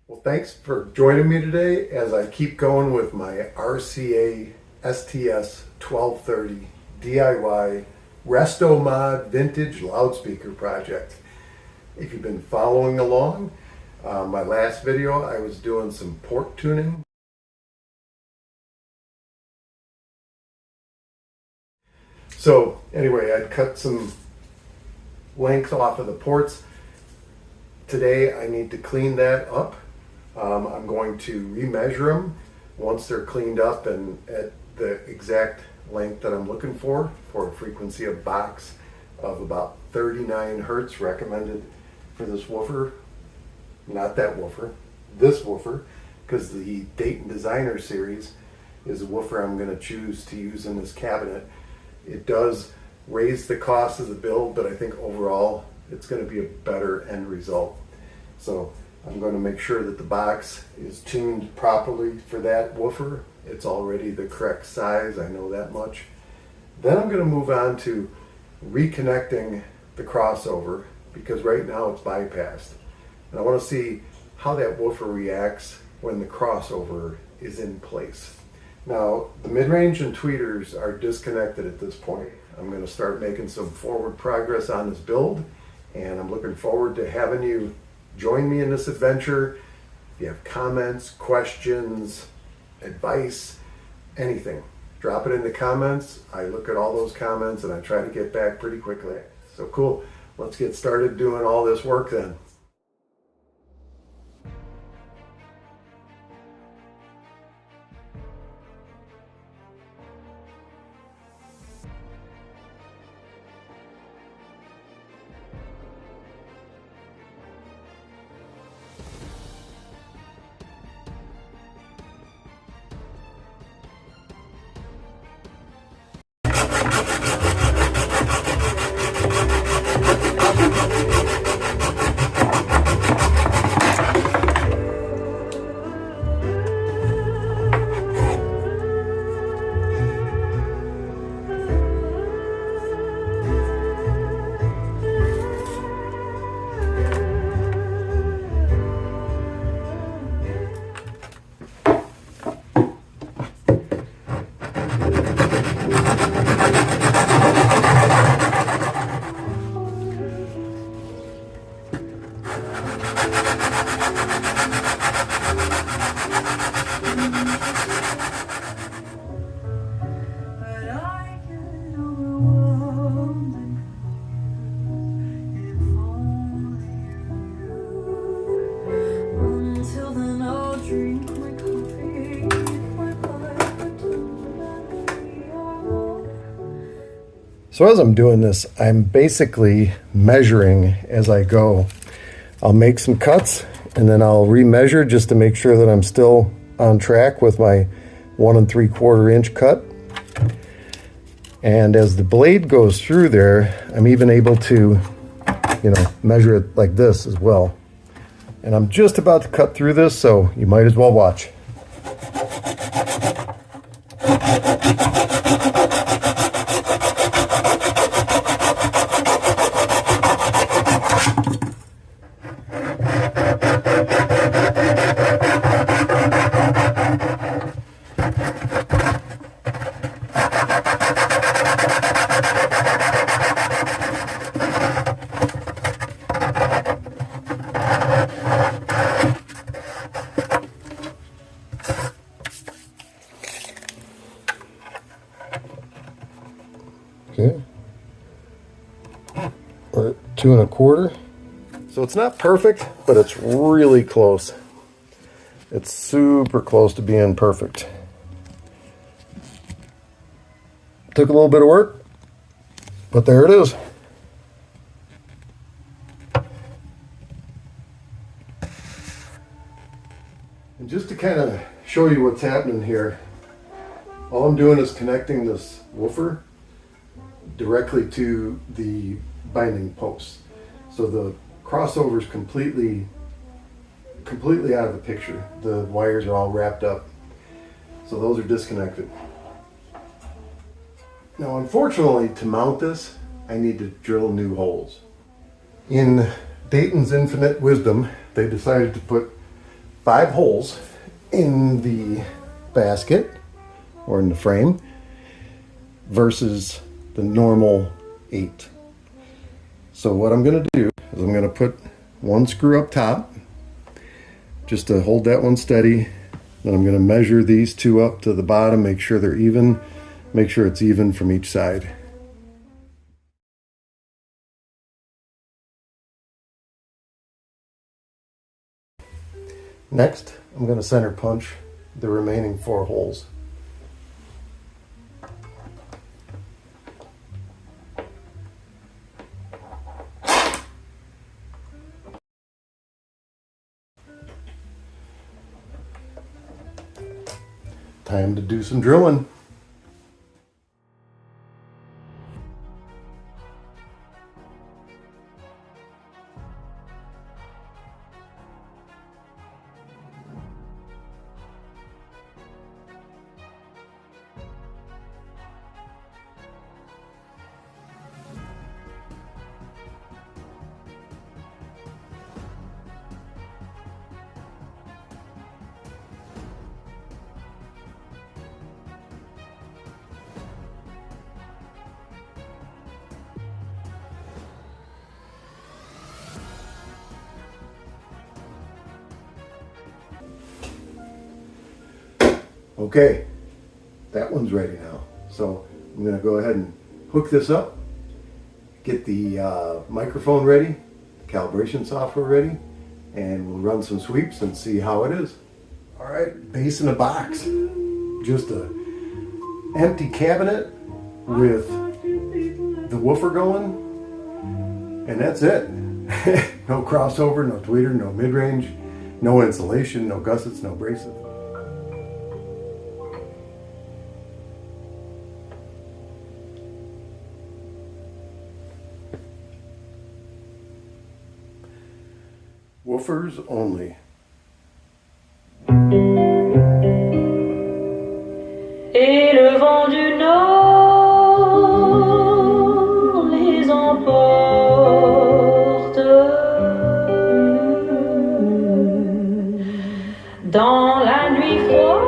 Well, thanks for joining me today as I keep going with my RCA STS-1230 DIY Resto Mod Vintage Loudspeaker project. If you've been following along, my last video I was doing some port tuning. So anyway, I cut some length off of the ports. Today I need to clean that up. I'm going to remeasure them once they're cleaned up and at the exact length that I'm looking for a frequency of box of about 39 hertz recommended for this woofer. Not that woofer, this woofer, because the Dayton Designer Series is a woofer I'm going to choose to use in this cabinet. It does raise the cost of the build, but I think overall it's going to be a better end result. So I'm going to make sure that the box is tuned properly for that woofer. It's already the correct size, I know that much. Then I'm going to move on to reconnecting the crossover because right now it's bypassed. And I want to see how that woofer reacts when the crossover is in place. Now, the mid-range and tweeters are disconnected at this point. I'm going to start making some forward progress on this build, and I'm looking forward to having you join me in this adventure. If you have comments, questions, advice, anything, drop it in the comments. I look at all those comments and I try to get back pretty quickly. So cool, let's get started doing all this work then. So as I'm doing this, I'm basically measuring as I go. I'll make some cuts and then I'll remeasure just to make sure that I'm still on track with my 1 3/4 inch cut. And as the blade goes through there, I'm even able to, measure it like this as well. And I'm just about to cut through this, so you might as well watch. Okay, we're at 2 1/4. So it's not perfect, but it's really close. It's super close to being perfect. Took a little bit of work, but there it is. And just to kind of show you what's happening here, all I'm doing is connecting this woofer directly to the binding post. So the crossover is completely out of the picture. The wires are all wrapped up. So those are disconnected. Now unfortunately, to mount this, I need to drill new holes. In Dayton's infinite wisdom, they decided to put 5 holes in the basket or in the frame versus the normal 8. So what I'm going to do is I'm going to put one screw up top just to hold that one steady. Then I'm going to measure these 2 up to the bottom, make sure they're even, make sure it's even from each side. Next, I'm going to center punch the remaining 4 holes. Time to do some drilling. Okay, that one's ready now. So I'm going to go ahead and hook this up, get the microphone ready, the calibration software ready, and we'll run some sweeps and see how it is. All right, bass in a box. Just a empty cabinet with the woofer going, and that's it. No crossover, no tweeter, no mid-range, no insulation, no gussets, no braces. Woofers only. Et le vent du nord les emporte dans la nuit froide.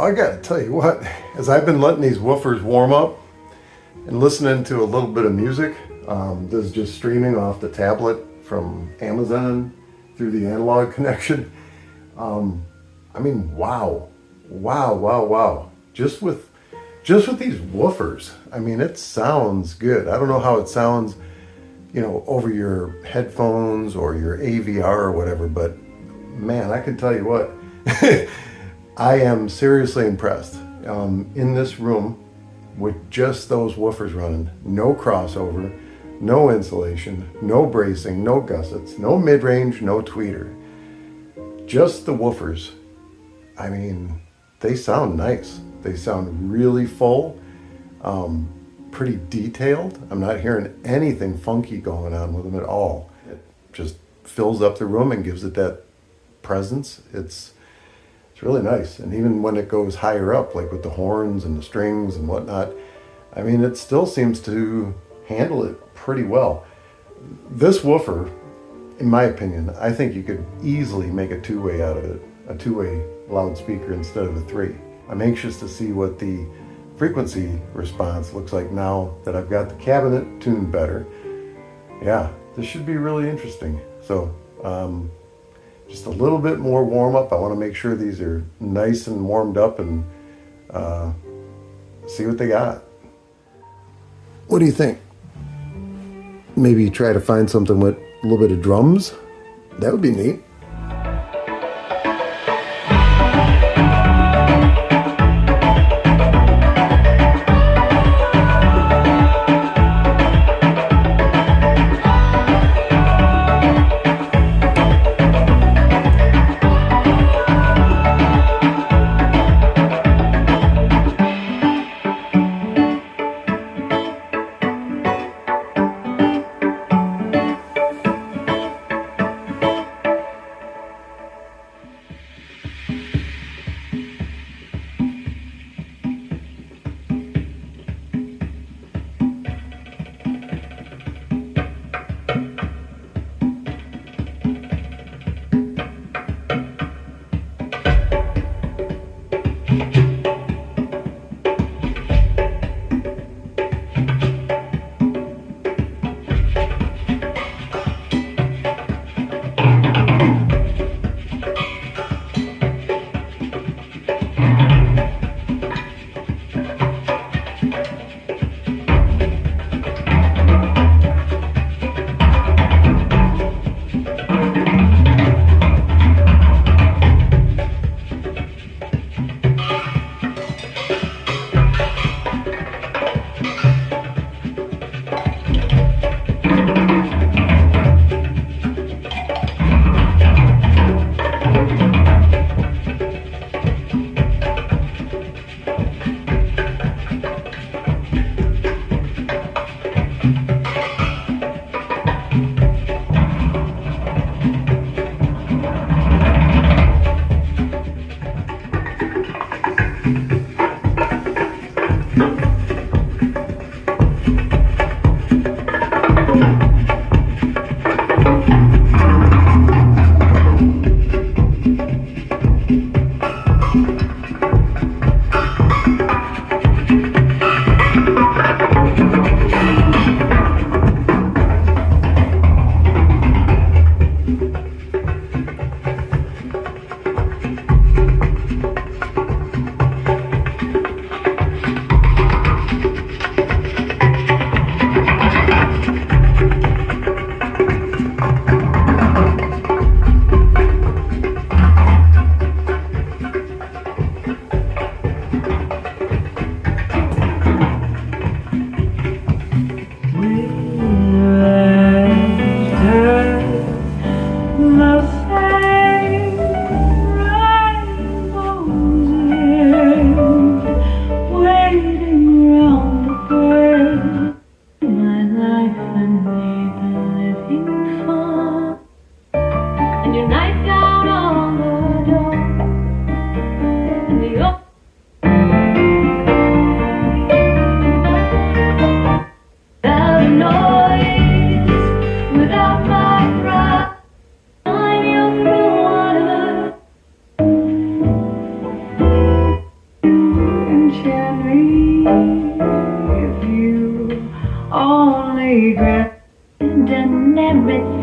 I gotta tell you what, as I've been letting these woofers warm up and listening to a little bit of music, this is just streaming off the tablet from Amazon through the analog connection. I mean, wow. Just with these woofers, I mean, it sounds good. I don't know how it sounds, over your headphones or your AVR or whatever, but man, I can tell you what, I am seriously impressed. In this room with just those woofers running, no crossover, no insulation, no bracing, no gussets, no mid-range, no tweeter, just the woofers. I mean, they sound nice. They sound really full, pretty detailed. I'm not hearing anything funky going on with them at all. It just fills up the room and gives it that presence. It's really nice. And even when it goes higher up, like with the horns and the strings and whatnot, I mean, it still seems to handle it pretty well. This woofer, in my opinion, I think you could easily make a two-way out of it, a two-way loudspeaker instead of a three. I'm anxious to see what the frequency response looks like now that I've got the cabinet tuned better. Yeah, this should be really interesting. So, just a little bit more warm up. I want to make sure these are nice and warmed up and see what they got. What do you think? Maybe try to find something with a little bit of drums? That would be neat.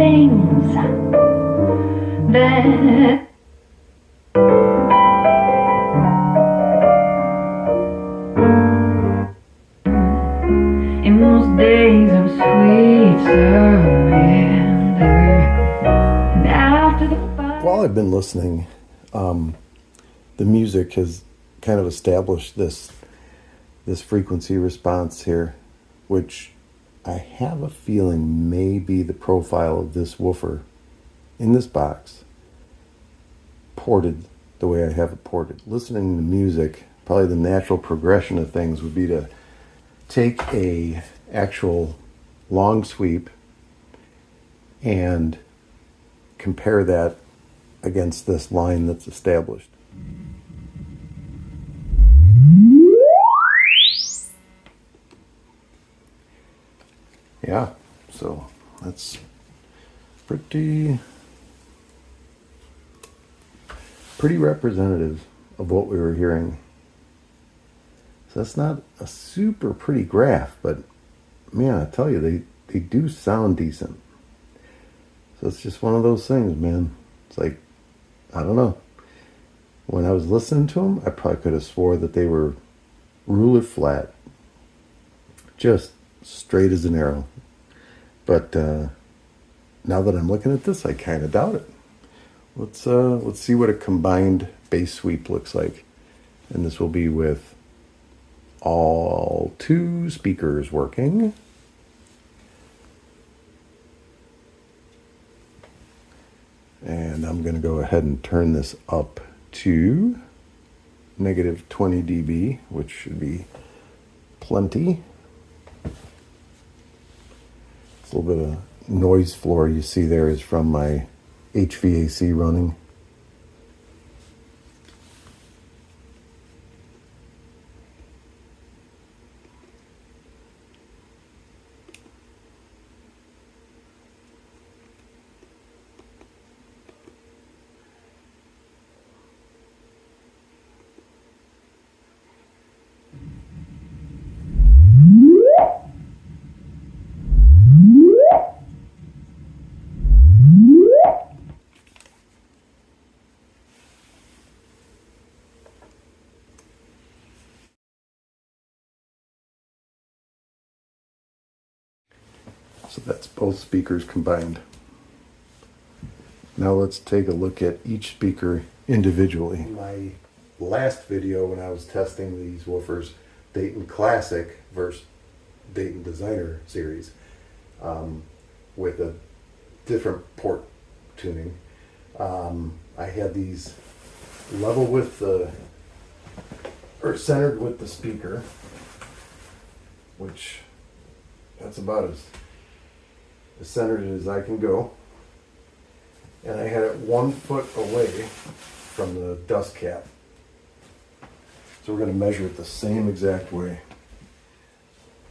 things that in those days of sweet surrender, and after the fire. While I've been listening, the music has kind of established this frequency response here, which I have a feeling may be the profile of this woofer in this box, ported the way I have it ported. Listening to music, probably the natural progression of things would be to take a actual long sweep and compare that against this line that's established. Yeah, so that's pretty representative of what we were hearing. So that's not a super pretty graph, but man, I tell you, they do sound decent. So it's just one of those things, man. It's like, I don't know. When I was listening to them, I probably could have swore that they were ruler flat. Just straight as an arrow. But now that I'm looking at this, I kind of doubt it. Let's see what a combined bass sweep looks like. And this will be with all two speakers working. And I'm going to go ahead and turn this up to negative 20 dB, which should be plenty. It's a little bit of noise floor you see there is from my HVAC running. So that's both speakers combined. Now let's take a look at each speaker individually. In my last video when I was testing these woofers, Dayton Classic versus Dayton Designer Series, with a different port tuning, I had these level with the, or centered with the speaker, which that's about as centered as I can go. And I had it 1 foot away from the dust cap. So we're going to measure it the same exact way.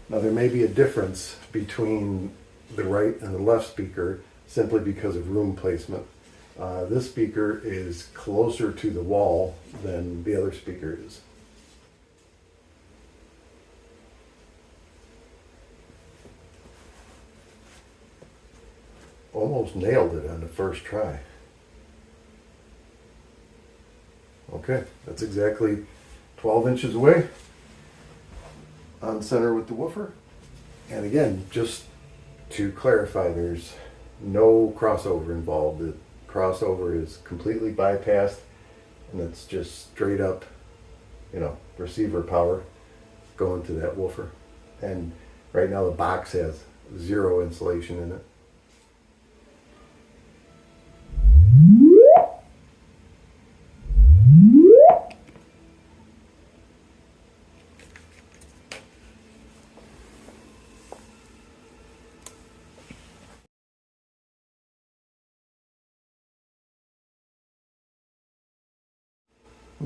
Now there may be a difference between the right and the left speaker simply because of room placement. This speaker is closer to the wall than the other speaker is. Almost nailed it on the first try. Okay, that's exactly 12 inches away on center with the woofer. And again, just to clarify, there's no crossover involved. The crossover is completely bypassed, and it's just straight up, receiver power going to that woofer. And right now the box has 0 insulation in it.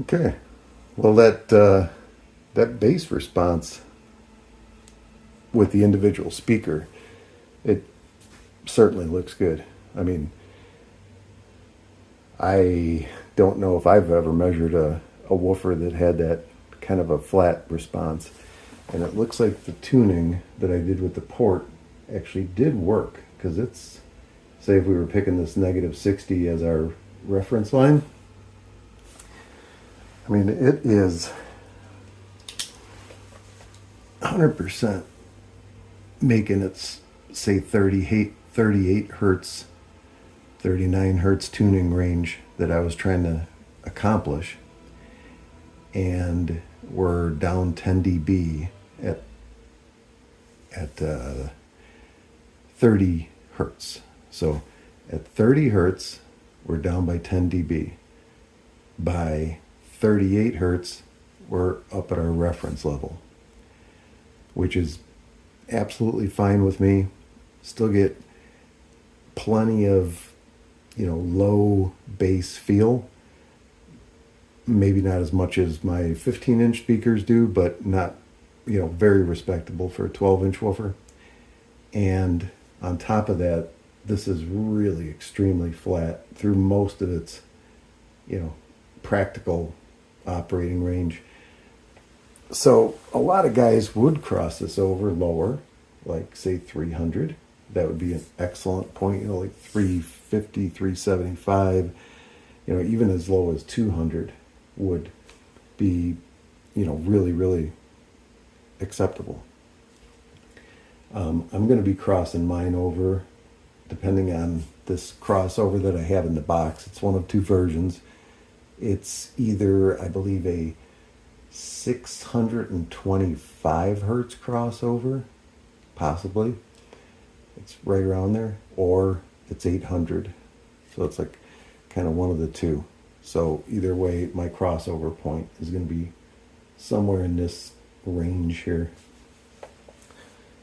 Okay, well that bass response with the individual speaker, it certainly looks good. I mean, I don't know if I've ever measured a woofer that had that kind of a flat response, and it looks like the tuning that I did with the port actually did work, because it's say if we were picking this -60 as our reference line, I mean, it is 100% making its, say, 38 hertz, 39 hertz tuning range that I was trying to accomplish. And we're down 10 dB at 30 hertz. So at 30 hertz, we're down by 10 dB. By 38 hertz, we're up at our reference level, which is absolutely fine with me. Still get plenty of, low bass feel. Maybe not as much as my 15-inch speakers do, but not, very respectable for a 12-inch woofer. And on top of that, this is really extremely flat through most of its, practical operating range. So a lot of guys would cross this over lower, like say 300. That would be an excellent point, like 350, 375, even as low as 200 would be, really, really acceptable. I'm going to be crossing mine over, depending on this crossover that I have in the box. It's one of two versions. It's either, I believe, a 625 hertz crossover, possibly. It's right around there, or it's 800. So it's like kind of one of the two. So either way, my crossover point is going to be somewhere in this range here.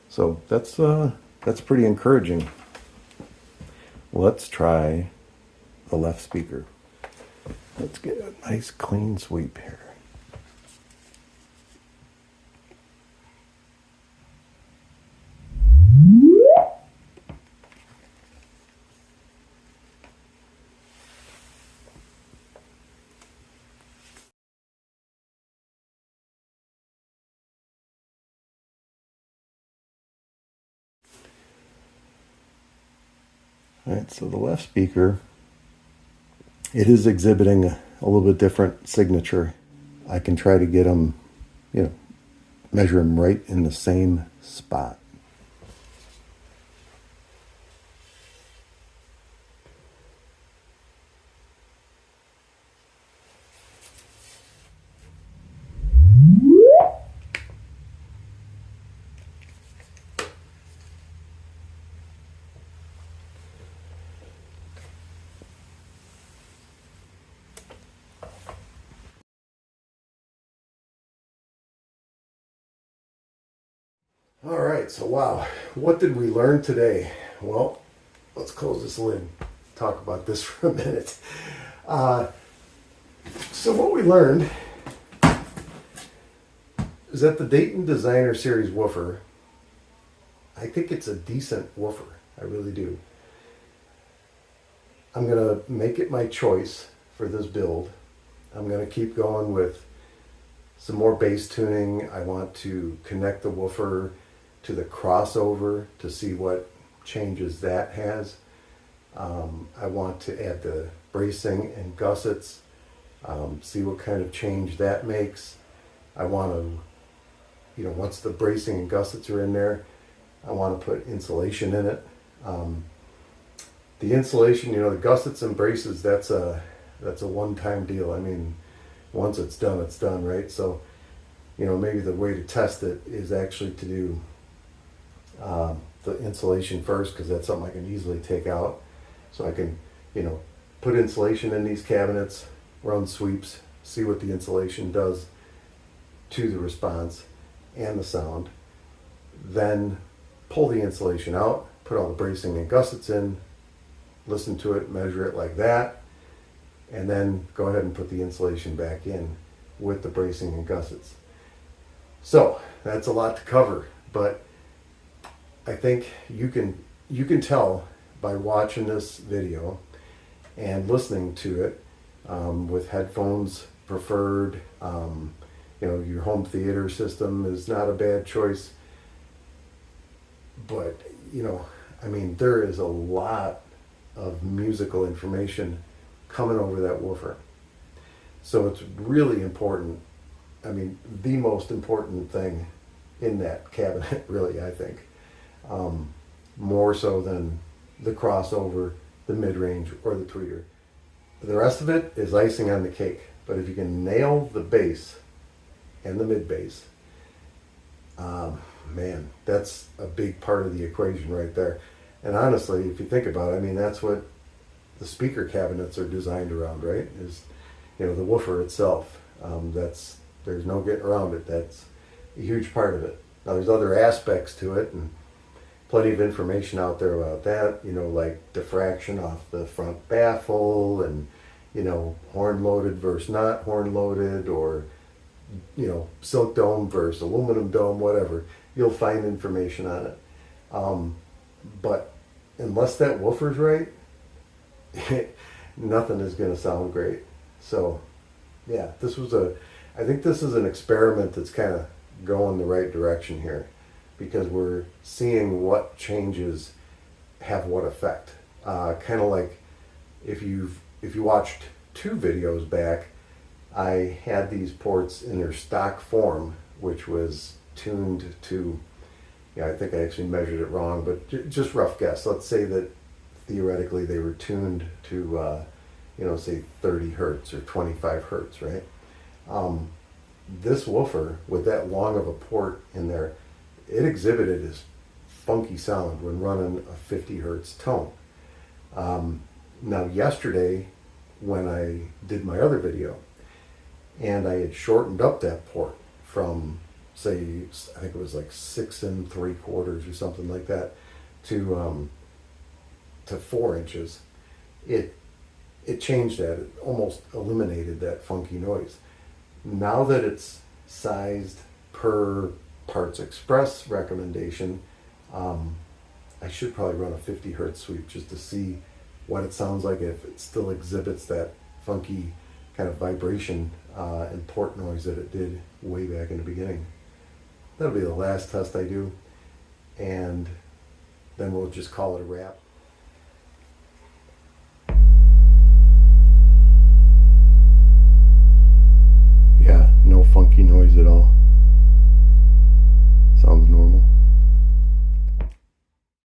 So that's pretty encouraging. Let's try the left speaker. Let's get a nice clean sweep here. All right, so the left speaker, it is exhibiting a little bit different signature. I can try to get them, measure them right in the same spot. All right, so wow, what did we learn today? Well, let's close this lid, talk about this for a minute. So what we learned is that the Dayton Designer Series woofer, I think it's a decent woofer. I really do. I'm going to make it my choice for this build. I'm going to keep going with some more bass tuning. I want to connect the woofer to the crossover to see what changes that has. I want to add the bracing and gussets, see what kind of change that makes. I want to, once the bracing and gussets are in there, I want to put insulation in it. The insulation, the gussets and braces, that's a one-time deal. I mean, once it's done, right? So, maybe the way to test it is actually to do the insulation first, because that's something I can easily take out. So I can, put insulation in these cabinets, run sweeps, see what the insulation does to the response and the sound. Then pull the insulation out, put all the bracing and gussets in, listen to it, measure it like that, and then go ahead and put the insulation back in with the bracing and gussets. So that's a lot to cover, but I think you can tell by watching this video and listening to it with headphones preferred. Your home theater system is not a bad choice, but there is a lot of musical information coming over that woofer. So it's really important. I mean, the most important thing in that cabinet, really, I think. More so than the crossover, the mid-range, or the tweeter. The rest of it is icing on the cake. But if you can nail the bass and the mid-bass, man, that's a big part of the equation right there. And honestly, if you think about it, I mean, that's what the speaker cabinets are designed around, right? Is, you know, the woofer itself. There's no getting around it. That's a huge part of it. Now, there's other aspects to it, and plenty of information out there about that, you know, like diffraction off the front baffle, and, you know, horn loaded versus not horn loaded, or, you know, silk dome versus aluminum dome, whatever. You'll find information on it. But unless that woofer's right, nothing is going to sound great. So, yeah, I think this is an experiment that's kind of going the right direction here, because we're seeing what changes have what effect. Kind of like if you watched 2 videos back, I had these ports in their stock form, which was tuned to, yeah, I think I actually measured it wrong, but just rough guess. Let's say that theoretically they were tuned to, you know, say 30 hertz or 25 hertz, right? This woofer, with that long of a port in there, it exhibited this funky sound when running a 50 hertz tone. Now, yesterday, when I did my other video, and I had shortened up that port from, say, I think it was like 6 3/4 or something like that, to 4 inches, it changed that. It almost eliminated that funky noise. Now that it's sized per Parts Express recommendation, I should probably run a 50 hertz sweep just to see what it sounds like, if it still exhibits that funky kind of vibration and port noise that it did way back in the beginning. That'll be the last test I do, and then we'll just call it a wrap. Yeah, no funky noise at all.